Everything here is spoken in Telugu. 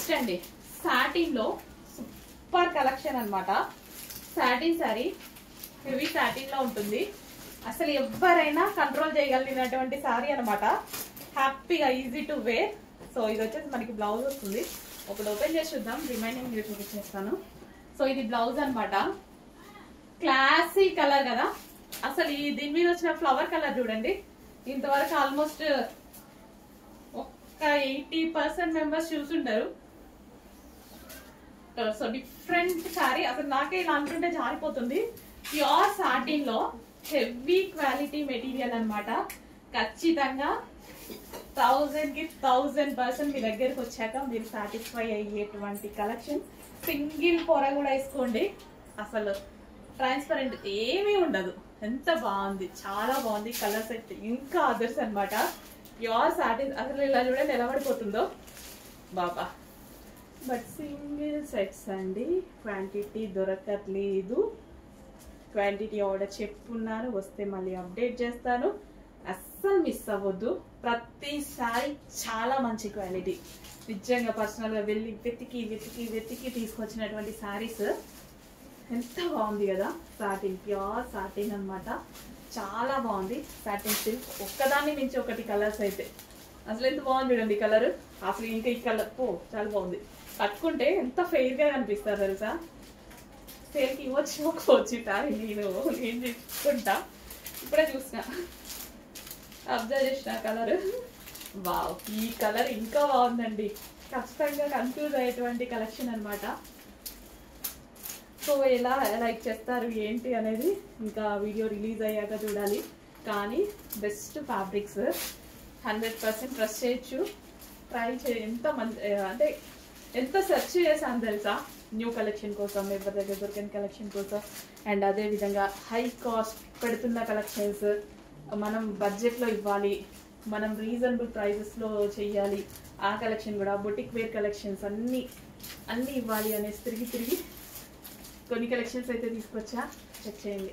నెక్స్ట్ అండి సాటిన్ లో సూపర్ కలెక్షన్ అన్నమాట. సాటిన్ సారీ హెవీ సాటిన్ లో ఉంటుంది. అసలు ఎవరైనా కంట్రోల్ చేయగలిగినటువంటి సారీ అన్నమాట. హ్యాపీగా ఈజీ టు వేర్. సో ఇది వచ్చేసి మనకి బ్లౌజ్ వస్తుంది. ఒకటి ఓపెన్ చేసి చూద్దాం, రిమైనింగ్ మీరు చూపించేస్తాను. సో ఇది బ్లౌజ్ అన్నమాట. క్లాసీ కలర్ కదా. అసలు ఈ దీని మీద వచ్చిన ఫ్లవర్ కలర్ చూడండి. ఇంతవరకు ఆల్మోస్ట్ ఒక 80% మెంబర్స్ చూసుంటారు. So different sorry. అసలు నాకే ఇలా అనుకుంటే జారిపోతుంది. ప్యూర్ సాటిన్ లో హెవీ క్వాలిటీ మెటీరియల్ అన్నమాట. ఖచ్చితంగా 1000 కి 1000% మీ దగ్గరకు వచ్చాక మీరు సాటిస్ఫై అయ్యేటువంటి కలెక్షన్. సింగిల్ పొర కూడా వేసుకోండి, అసలు ట్రాన్స్పరెంట్ ఏమీ ఉండదు. ఎంత బాగుంది, చాలా బాగుంది. కలర్స్ అయితే ఇంకా అదర్స్ అన్నమాట. Pure satin. అసలు ఇలా చూడండి ఎలా పడిపోతుందో బాబా. బట్ సింగిల్ సెట్స్ అండి, క్వాంటిటీ దొరకట్లేదు. క్వాంటిటీ ఆర్డర్ చెప్పున్నాను, వస్తే మళ్ళీ అప్డేట్ చేస్తాను. అస్సలు మిస్ అవ్వద్దు. ప్రతిసారి చాలా మంచి క్వాలిటీ. నిజంగా పర్సనల్గా వెళ్ళి వెతికి వెతికి వెతికి తీసుకొచ్చినటువంటి శారీస్. ఎంత బాగుంది కదా. సాటిన్, ప్యూర్ సాటిన్ అన్నమాట. చాలా బాగుంది. సాటిన్ సిల్క్ ఒక్కదాన్ని మించి ఒకటి కలర్స్ అయితే అసలు ఎంత బాగుంది చూడండి కలర్. అసలు ఇంకా ఈ కలర్ చాలా బాగుంది. కట్టుకుంటే ఎంత ఫెయిర్గా కనిపిస్తారు తెలుసా. సేల్కి ఇవ్వచ్చు నేను తీసుకుంటా. ఇప్పుడే చూసిన, అబ్జర్వ్ చేసిన కలర్. వావ్, ఈ కలర్ ఇంకా బాగుందండి. ఖచ్చితంగా కన్ఫ్యూజ్ అయ్యేటువంటి కలెక్షన్ అన్నమాట. సో ఎలా లైక్ చేస్తారు ఏంటి అనేది ఇంకా వీడియో రిలీజ్ అయ్యాక చూడాలి. కానీ బెస్ట్ ఫ్యాబ్రిక్స్, 100% ట్రస్ట్ చేయొచ్చు. ట్రై ఎంత మంచి అంటే ఎంత సెర్చ్ చేశాను తెలుసా న్యూ కలెక్షన్ కోసం, ఎవరి దగ్గర దొరికిన కలెక్షన్ కోసం. అండ్ అదేవిధంగా హై కాస్ట్ పెడుతున్న కలెక్షన్స్ మనం బడ్జెట్లో ఇవ్వాలి, మనం రీజనబుల్ ప్రైజెస్లో చెయ్యాలి. ఆ కలెక్షన్ కూడా బొటిక్ వేర్ కలెక్షన్స్ అన్నీ ఇవ్వాలి అనేసి తిరిగి కొన్ని కలెక్షన్స్ అయితే తీసుకొచ్చా. చెక్ చేయండి.